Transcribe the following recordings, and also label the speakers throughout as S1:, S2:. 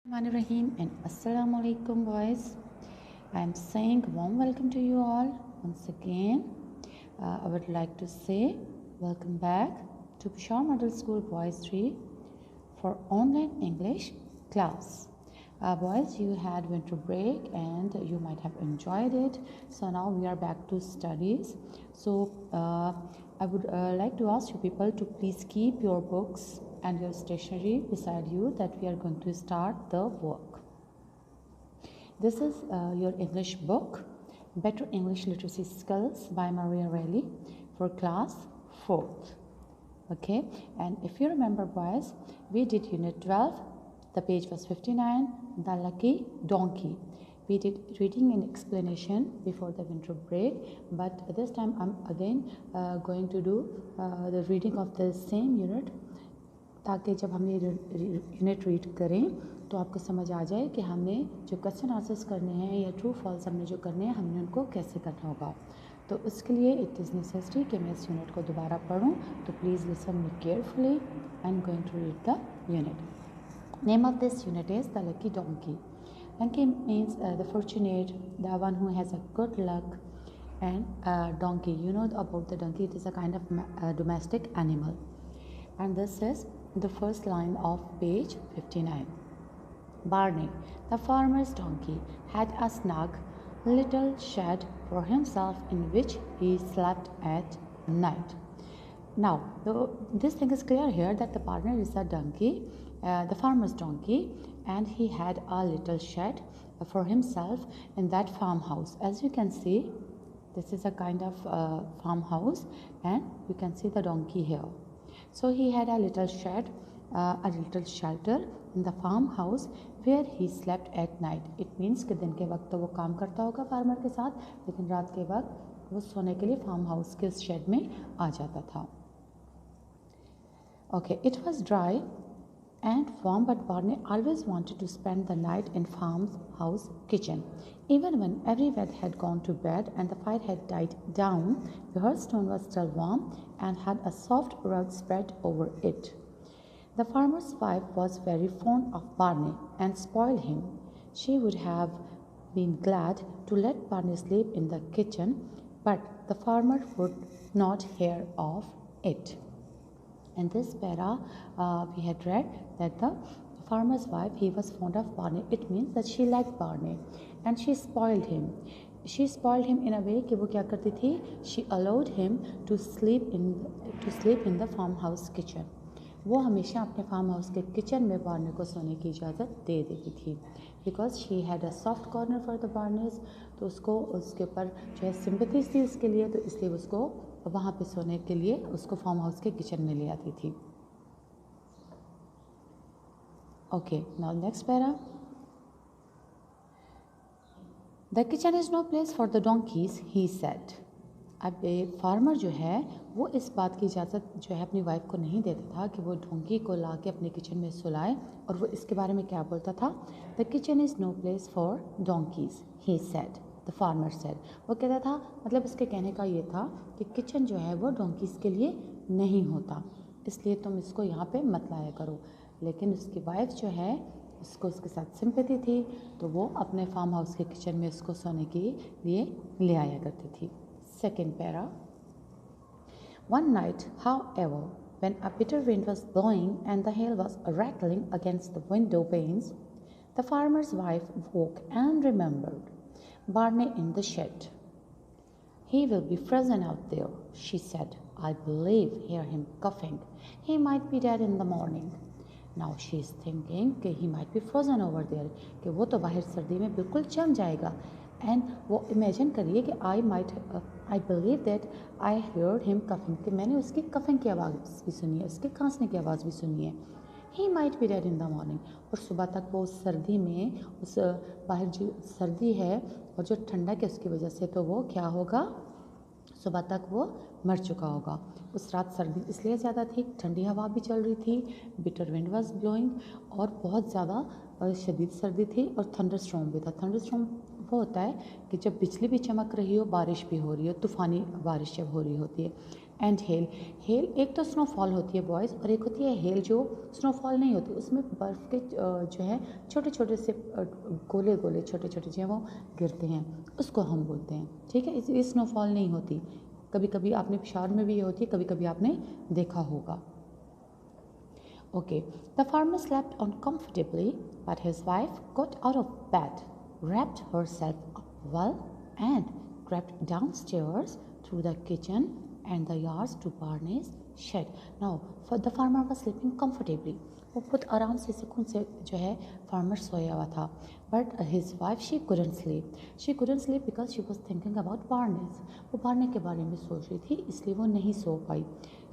S1: Rahim and Assalamu alaikum boys. I am saying warm welcome to you all once again. I would like to say welcome back to Peshawar Model School Boys 3 for online English class. Boys, you had winter break and you might have enjoyed it. So now we are back to studies. So I would like to ask you people to please keep your books and your stationery beside you that we are going to start the work. This is your English book, Better English Literacy Skills by Maria Reilly for class 4th. Okay, and if you remember boys, we did unit 12, the page was 59, the lucky donkey. We did reading and explanation before the winter break, but this time I'm again going to do the reading of the same unit, ताकि जब हम ये unit read करें तो आपको समझ आ जाए कि हमने जो क्वेश्चन आंसर्स करने हैं या ट्रू फॉल्स हमने जो करने हैं हमने उनको कैसे करना होगा. तो उसके लिए इट इज़ नेसेसरी कि मैं इस यूनिट को दोबारा पढूं. तो please listen me carefully. I am going to read the unit. Name of this unit is the lucky donkey. Donkey means the fortunate, the one who has a good luck. And donkey, you know about the donkey, it is a kind of domestic animal. And this is the first line of page 59. Barney, the farmer's donkey, had a snug little shed for himself in which he slept at night. Now, this thing is clear here that the Barney is a donkey, the farmer's donkey, and he had a little shed for himself in that farmhouse. As you can see, this is a kind of farmhouse, and you can see the donkey here. So he had a little shed, a little shelter in the farmhouse where he slept at night. It means कि दिन के वक्त तो वो काम करता होगा farmer के साथ, लेकिन रात के वक्त वो सोने के लिए फार्म हाउस के उस शेड में आ जाता था. Okay, it was dry and warm, but Barney always wanted to spend the night in farmhouse kitchen. Even when everyone had gone to bed and the fire had died down, the hearthstone was still warm and had a soft rug spread over it. The farmer's wife was very fond of Barney and spoiled him. She would have been glad to let Barney sleep in the kitchen, but the farmer would not hear of it. In this para, we had read that the farmer's wife, he was fond of Barney. It means that she liked Barney and she spoiled him. She spoiled him in a way कि वो क्या करती थी? She allowed him to sleep in the farmhouse kitchen. वो हमेशा अपने farm house के kitchen में बार्नी को सोने की इजाज़त दे देती थी. Because she had a soft corner for the Barneys, तो उसको उसके ऊपर जो है सिंपथी थी उसके लिए, तो इसलिए उसको वहाँ पे सोने के लिए उसको फार्म हाउस के किचन में ले आती थी. Okay, now next para. The kitchen is no place for the donkeys, he said. अब फार्मर जो है वो इस बात की इजाज़त जो है अपनी वाइफ को नहीं देता था कि वो डोंकी को ला के अपने किचन में सुलाए. और वो इसके बारे में क्या बोलता था? The kitchen is no place for donkeys, he said. The farmer said. वो कहता था, मतलब इसके कहने का ये था कि किचन जो है वो डोंकीज़ के लिए नहीं होता, इसलिए तुम इसको यहाँ पे मत लाया करो. लेकिन उसकी वाइफ जो है उसको उसके साथ सिंपैथी थी, तो वो अपने फार्म हाउस के किचन में उसको सोने के लिए ले आया करती थी. Second para. One night, however, when a bitter wind was blowing and the hail was rattling against the window panes, the farmer's wife woke and remembered Barney in the shed. He will be frozen out there, she said. I believe hear him coughing. He might be dead in the morning. Now she is thinking कि he might be frozen over there, कि वो तो बाहर सर्दी में बिल्कुल जम जाएगा. एंड वो इमेजिन करिए कि I believe that I heard him coughing, कि मैंने उसकी कफिंग की आवाज़ भी सुनी है, उसके खांसने की आवाज़ भी सुनी है. He might be dead in the morning. और सुबह तक वो उस सर्दी में, उस बाहर जो सर्दी है और जो ठंडक है उसकी वजह से, तो वो क्या होगा? सुबह तक वो मर चुका होगा. उस रात सर्दी इसलिए ज़्यादा थी, ठंडी हवा भी चल रही थी, बिटर विंड वाज ब्लोइंग, और बहुत ज़्यादा शदीद सर्दी थी, और थंडर स्टॉर्म भी था. थंडर स्टॉर्म होता है कि जब बिजली भी चमक रही हो, बारिश भी हो रही हो, तूफ़ानी बारिश जब हो रही होती है. एंड हेल, हेल एक तो स्नोफॉल होती है बॉयज़, और एक होती है हेल जो स्नोफॉल नहीं होती, उसमें बर्फ़ के जो है छोटे छोटे से गोले गोले छोटे छोटे जो है वो गिरते हैं, उसको हम बोलते हैं, ठीक है। इसलिए स्नोफॉल नहीं होती, कभी कभी आपने पेशावर में भी ये होती है, कभी कभी आपने देखा होगा। Okay, the farmer slept uncomfortably, but his wife got out of bed, wrapped herself up well, and crept downstairs through the kitchen and the yards to Barney's shed. Now, the farmer was sleeping comfortably. वो बहुत आराम से सुकून से जो है farmer सोया हुआ था, but his wife she couldn't sleep because she was thinking about baldness. वो बारने के बारे में सोच रही थी, इसलिए वो नहीं सो पाई।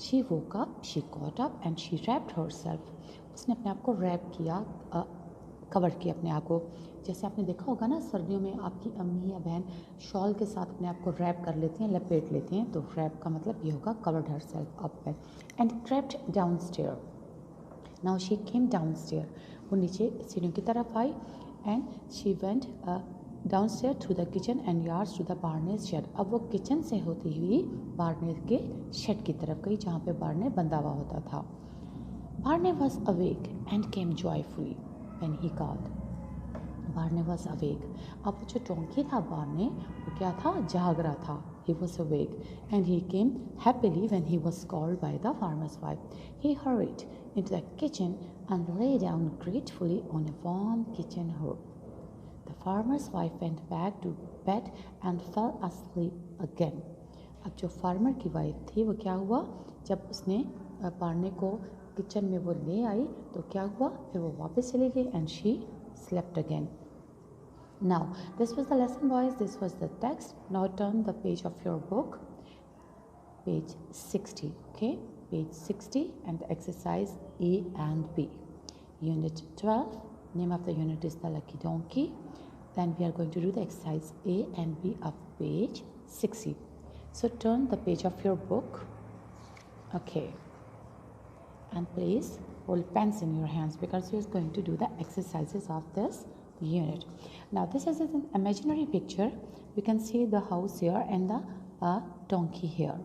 S1: She woke up, she caught up and she wrapped herself. उसने अपने आप को रैप किया, कवर किया अपने आप को। जैसे आपने देखा होगा ना, सर्दियों में आपकी अम्मी या बहन शॉल के साथ अपने आप को रैप कर लेती हैं, लपेट लेती हैं, तो रैप का मतलब ये होगा covered herself up and crept downstair. Now she came downstair, वो नीचे सीढ़ियों की तरफ आई, and she went downstair through the kitchen and yards to the Barney's shed. अब वो किचन से होती हुई बार्ने के शेड की तरफ गई, जहाँ पे बार्ने बंधा हुआ होता था। Barney was awake and came joyfully when he called. Barney was awake, अब जो डोंकी था बार्ने, वो क्या था, जाग रहा था। He was awake and he came happily when he was called by the farmer's wife. He hurried into the kitchen and lay down gratefully on a warm kitchen hob. The farmer's wife went back to bed and fell asleep again. अब जो farmer की wife थी, वो क्या हुआ, जब उसने बारने को किचन में वो ले आई तो क्या हुआ, फिर वो वापस चली गई and she slept again. Now, this was the lesson, boys. This was the text. Now turn the page of your book, page 60. Okay, page 60, and exercise A and B. Unit 12. Name of the unit is the Lucky Donkey. Then we are going to do the exercise A and B of page 60. So turn the page of your book. Okay, and please hold pens in your hands because we are going to do the exercises of this unit. Now this is an imaginary picture. You can see the house here and the donkey here,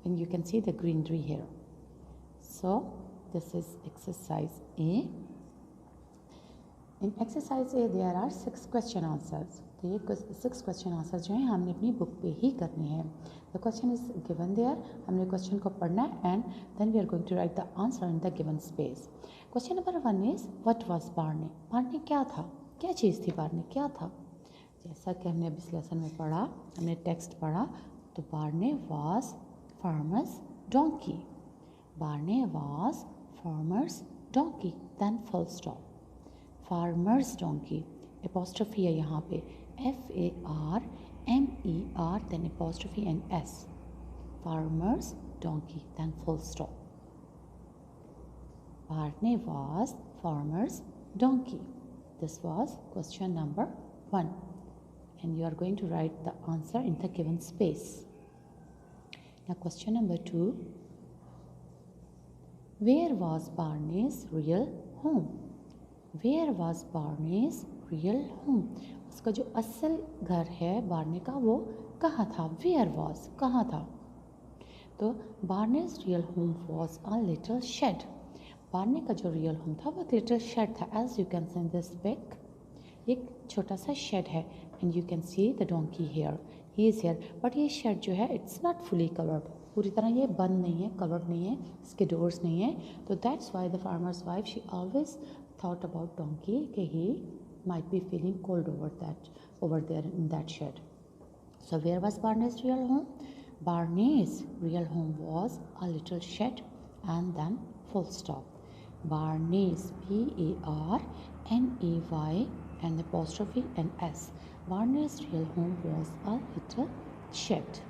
S1: and you can see the greenery here. So this is exercise A. In exercise A there are 6 question answers. तो ये 6 question answer जो हैं हमने अपनी book पे ही करने हैं। The question is given there, हमने क्वेश्चन को पढ़ना है and then we are going to write the answer in the given space. Question number 1 is what was Barney. Barney क्या था, क्या चीज़ थी बार्ने, क्या था। जैसा कि हमने अभी इस लेसन में पढ़ा, हमने टेक्स्ट पढ़ा, तो Barney was farmer's donkey. Barney was farmer's donkey, then full stop. Farmer's donkey, apostrophe है यहाँ पे, FARMER, then apostrophe and S. Farmer's donkey, then full stop. Barney was farmer's donkey. This was question number 1. And you are going to write the answer in the given space. Now question number 2. Where was Barney's real home? Where was Barney's real home? उसका जो असल घर है बार्ने का, वो कहाँ था, where was, कहाँ था। तो Barney's real home was a little shed. Barney का जो रियल होम था वो एक लिटिल शेड था। As you can see in this pic, एक छोटा सा शेड है and you can see the donkey here, he is here. But ये शेड जो है इट्स नॉट फुली कवर्ड, पूरी तरह ये बंद नहीं है, कवर्ड नहीं है, इसके डोर्स नहीं है। तो that's why the farmer's wife she always thought about donkey कि ही might be feeling cold over there in that shed. So where was Barney's real home? Barney's real home was a little shed and then full stop. Barney's, BARNEY and apostrophe and S. Barney's real home was a little shed.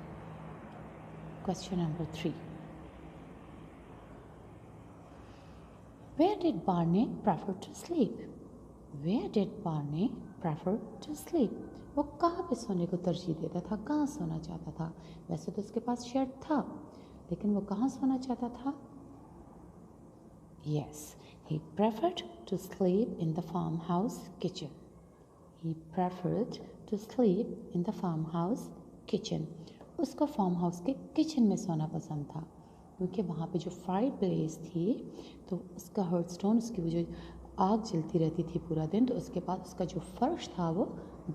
S1: Question number 3. Where did Barney prefer to sleep? Where did Barney prefer to sleep? वो कहाँ पे सोने को तरजीह देता था, कहाँ सोना चाहता था। वैसे तो उसके पास शेड था, लेकिन वो कहाँ सोना चाहता था। Yes, he preferred to sleep in the farmhouse kitchen. He preferred to sleep in the farmhouse kitchen. उसको फार्म हाउस के किचन में सोना पसंद था, क्योंकि वहाँ पे जो फायर प्लेस थी तो उसका हर्टस्टोन, उसकी वो जो आग जलती रहती थी पूरा दिन, तो उसके बाद उसका जो फर्श था वो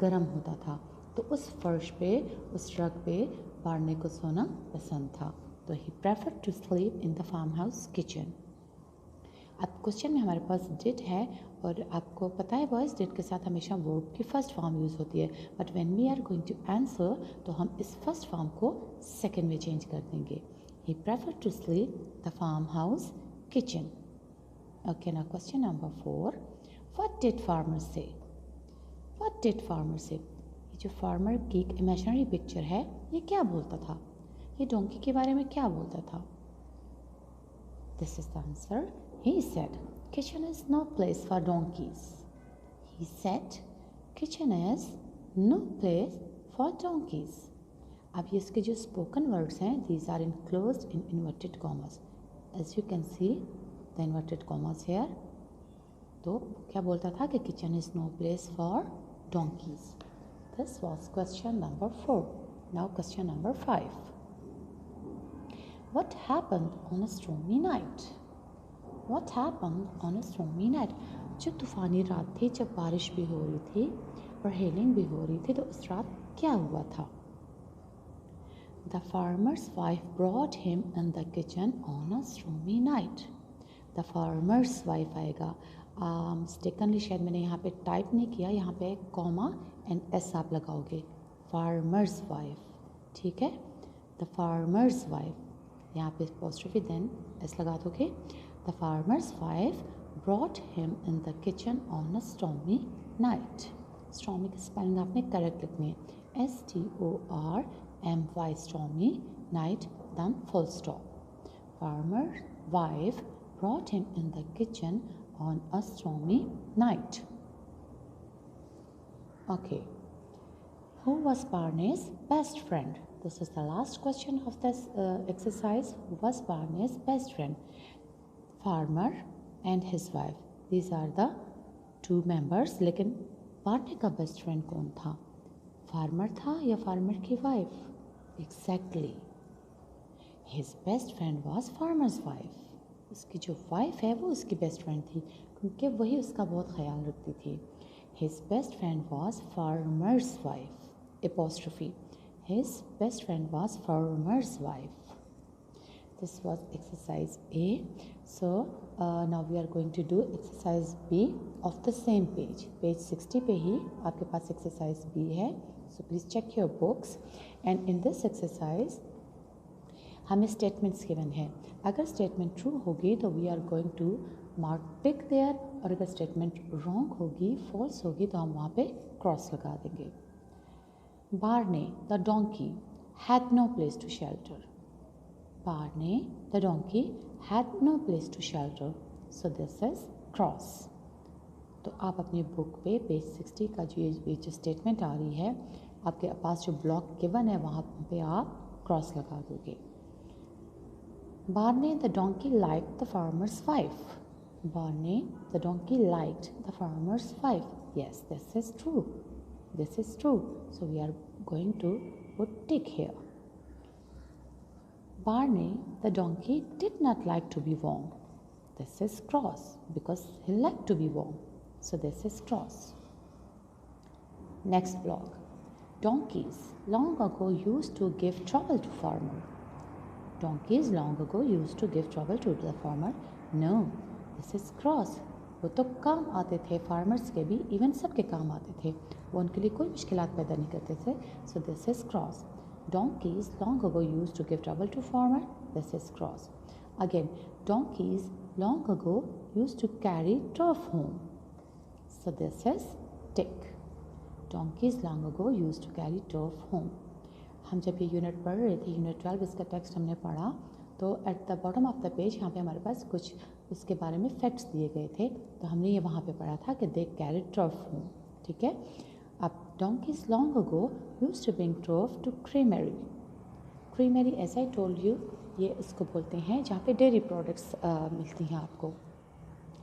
S1: गर्म होता था, तो उस फर्श पे, उस रग पे बारने को सोना पसंद था, तो he preferred to sleep in the farm house kitchen. अब क्वेश्चन में हमारे पास डिड है, और आपको पता है बॉयज़, डिड के साथ हमेशा वर्ब की फर्स्ट फॉर्म यूज़ होती है, but when we are going to answer तो हम इस फर्स्ट फॉर्म को सेकंड में चेंज कर देंगे। He preferred to sleep the farm house kitchen. Okay, now question number 4, what did farmer say? What did farmer say? ये जो farmer की इमेजिनरी पिक्चर है, ये क्या बोलता था? ये डोंकी के बारे में क्या बोलता था? This is the answer. He said, kitchen is no place for donkeys. He said, kitchen is no place for donkeys. अब ये इसके जो spoken words हैं, these are enclosed in inverted commas. As you can see, the inverted commas here. तो क्या बोलता था कि kitchen is no place for donkeys. This was question number 4. Now question number 5. What happened on a stormy night? What happened on a stormy night? जो तूफ़ानी रात थी, जब बारिश भी हो रही थी और हेलिंग भी हो रही थी, तो उस रात क्या हुआ था? The farmer's wife brought him in the kitchen on a stormy night. The farmer's wife आएगा, मिस्टेकनली शायद मैंने यहाँ पे टाइप नहीं किया, यहाँ पे कॉमा एंड एस आप लगाओगे, farmer's wife, ठीक है? The farmer's wife, यहाँ पे apostrophe then एस लगा दोगे। The farmer's wife brought him in the kitchen on a stormy night. Stormy की स्पेलिंग आपने करेक्ट लिखनी है, STORMY, stormy, night, then full stop. Farmer's wife brought him in the kitchen on a stormy night. Okay. Who was Barney's best friend? This is the last question of this exercise. Who was Barney's best friend? Farmer and his wife. These are the two members. लेकिन Barney का best friend कौन था? Farmer था या farmer की wife? Exactly. His best friend was farmer's wife. उसकी जो wife है वो उसकी बेस्ट फ्रेंड थी, क्योंकि वही उसका बहुत ख्याल रखती थी. His best friend was farmer's wife. Apostrophe. His best friend was farmer's wife. This was exercise A. So now we are going to do exercise B of the same page. Page 60 पे ही आपके पास exercise B है. So please check your books. And in this exercise हमें statements given है. अगर statement true होगी तो we are going to mark tick there, और अगर statement wrong होगी, false होगी, तो हम वहाँ पे cross लगा देंगे. Barney the donkey had no place to shelter. Barney the donkey had no place to shelter. So this is cross. तो आप अपनी बुक पे पेज 60 का जो स्टेटमेंट आ रही है, आपके पास जो ब्लॉक गिवन है वहाँ पे आप क्रॉस लगा दोगे. Barney the donkey liked the farmer's wife. Barney the donkey liked the farmer's wife. Yes, this is true. This is true. So we are going to put tick here. Barney the donkey did not like to be warm. This is cross because he liked to be warm. So this is cross. Next block. Donkeys long ago used to give trouble to farmer. Donkeys long ago used to give trouble to the farmer. No, this is cross. वो तो काम आते थे, farmers के भी, even सब के काम आते थे, वो उनके लिए कोई मुश्किलात पैदा नहीं करते थे. So this is cross. Donkeys long ago used to give trouble to farmer. This is cross. Again, donkeys long ago used to carry turf home. So this is tick. Donkeys long ago used to carry turf home. हम जब ये unit पढ़ रहे थे, unit 12, इसका text हमने पढ़ा, तो at the bottom of the page यहाँ पे हमारे पास कुछ उसके बारे में फैक्ट्स दिए गए थे, तो हमने ये वहाँ पे पढ़ा था कि दे कैरी टर्फ होम. ठीक है. अब donkeys long ago used to bring turf to creamery. Creamery, as I told you, ये इसको बोलते हैं जहाँ पे डेयरी प्रोडक्ट्स मिलती हैं आपको.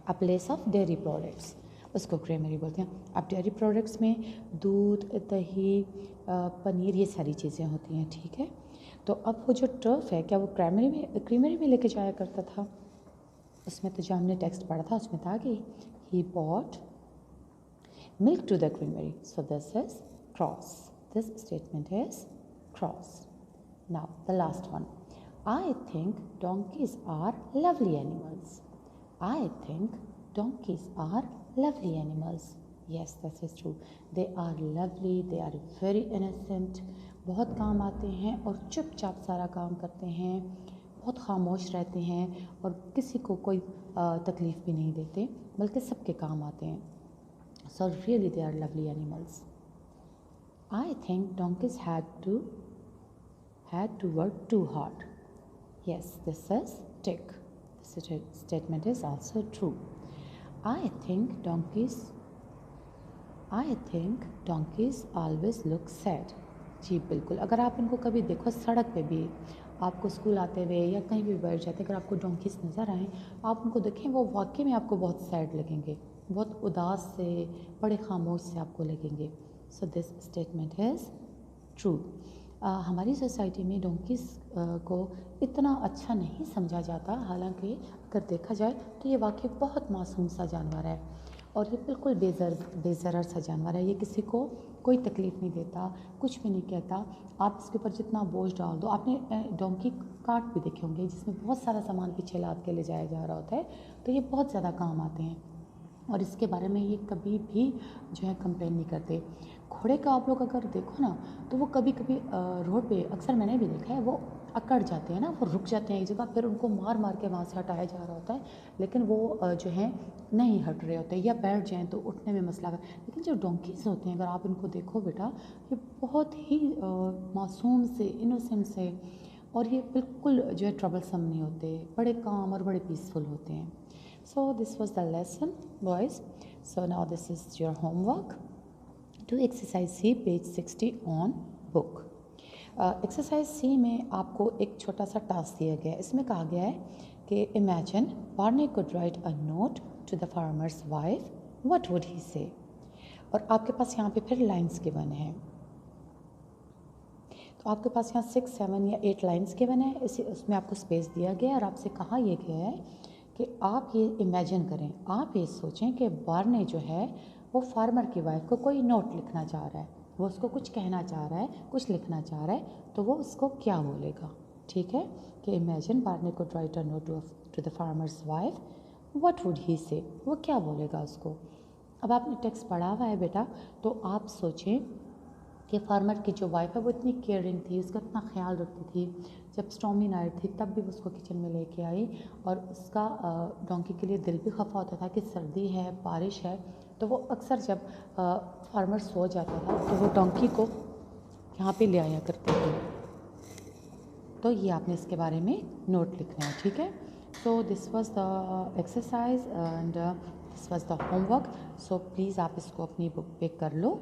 S1: A place of dairy products, उसको क्रेमरी बोलते हैं. अब डेयरी प्रोडक्ट्स में दूध, दही, पनीर, ये सारी चीज़ें होती हैं. ठीक है. तो अब वो जो टर्फ है, क्या वो क्रीमरी में लेके जाया करता था? उसमें तो जो हमने टेक्स्ट पढ़ा था उसमें था कि he bought milk to the creamery. So this is cross. This statement is cross. Now the last one. I think donkeys are lovely animals. I think donkeys are lovely animals. Yes, that is true. They are lovely. They are very innocent. बहुत काम आते हैं और चुपचाप सारा काम करते हैं, बहुत खामोश रहते हैं और किसी को कोई तकलीफ़ भी नहीं देते, बल्कि सबके काम आते हैं. So really they are lovely animals. I think donkeys had to work too hard. Yes, this is tick. This statement is also true. I think donkeys always look sad. जी बिल्कुल. अगर आप इनको कभी देखो सड़क पे भी, आपको स्कूल आते हुए या कहीं भी बैठ जाते, अगर आपको डोंकीज नज़र आएँ, आप उनको देखें, वो वाकई में आपको बहुत सैड लगेंगे, बहुत उदास से, बड़े खामोश से आपको लगेंगे. So this statement is true. हमारी सोसाइटी में डोंकीज़ को इतना अच्छा नहीं समझा जाता, हालांकि अगर देखा जाए तो ये वाकई बहुत मासूम सा जानवर है और ये बिल्कुल बेज़रर सा जानवर है. ये किसी को कोई तकलीफ़ नहीं देता, कुछ भी नहीं कहता. आप इसके ऊपर जितना बोझ डाल दो, आपने डोंकी कार्ट भी देखे होंगे जिसमें बहुत सारा सामान पीछे लाद के ले जाया जा रहा होता है, तो ये बहुत ज़्यादा काम आते हैं और इसके बारे में ये कभी भी जो है कंप्लेन नहीं करते. घोड़े का आप लोग अगर देखो ना, तो वो कभी कभी रोड पे अक्सर मैंने भी देखा है, वो अकड़ जाते हैं ना, वो रुक जाते हैं एक जगह, फिर उनको मार मार के वहाँ से हटाया जा रहा होता है, लेकिन वो जो है नहीं हट रहे होते, या बैठ जाएं तो उठने में मसला है. लेकिन जो डोंकीज़ होते हैं, अगर आप इनको देखो बेटा, ये बहुत ही मासूम से, इनोसेंट से, और ये बिल्कुल जो है ट्रबलसम नहीं होते, बड़े काम और बड़े पीसफुल होते हैं. So this was the lesson, boys. So now this is your homework. Do exercise C, page 60 on book. Exercise C में आपको एक छोटा सा टास्क दिया गया है. इसमें कहा गया है कि imagine Barney could write a note to the farmer's wife. What would he say? और आपके पास यहाँ पे फिर लाइन्स गिवन है. तो आपके पास यहाँ 6, 7 या 8 लाइन्स गिवन है. उसमें आपको स्पेस दिया गया है और आपसे कहा यह गया है कि आप ये इमेजिन करें, आप ये सोचें कि बार्ने जो है वो फार्मर की वाइफ को कोई नोट लिखना चाह रहा है, वो उसको कुछ कहना चाह रहा है, कुछ लिखना चाह रहा है, तो वो उसको क्या बोलेगा. ठीक है, कि इमेजिन बार्ने को write a note to the farmer's wife, what would he say, वो क्या बोलेगा उसको. अब आपने टेक्स्ट पढ़ा हुआ है बेटा, तो आप सोचें कि फार्मर की जो वाइफ है वो इतनी केयरिंग थी, उसका इतना ख्याल रखती थी. जब स्टॉर्मी नाइट थी तब भी वो उसको किचन में लेके आई और उसका डोंकी के लिए दिल भी खफा होता था कि सर्दी है, बारिश है, तो वो अक्सर जब फार्मर सो जाता था तो वो डोंकी को यहाँ पे ले आया करते थे. तो ये आपने इसके बारे में नोट लिखना है. ठीक है, so this was the exercise and this was the homework. So please आप इसको अपनी बुक पे कर लो,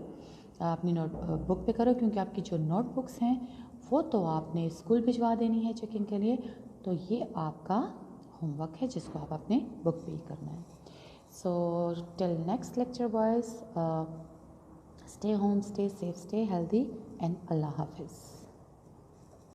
S1: अपनी नोट बुक पे करो, क्योंकि आपकी जो नोटबुक्स हैं वो तो आपने स्कूल भिजवा देनी है चेकिंग के लिए. तो ये आपका होमवर्क है जिसको आप अपने बुक पे ही करना है. So till next lecture boys, stay home, stay safe, stay healthy and अल्लाह हाफिज़.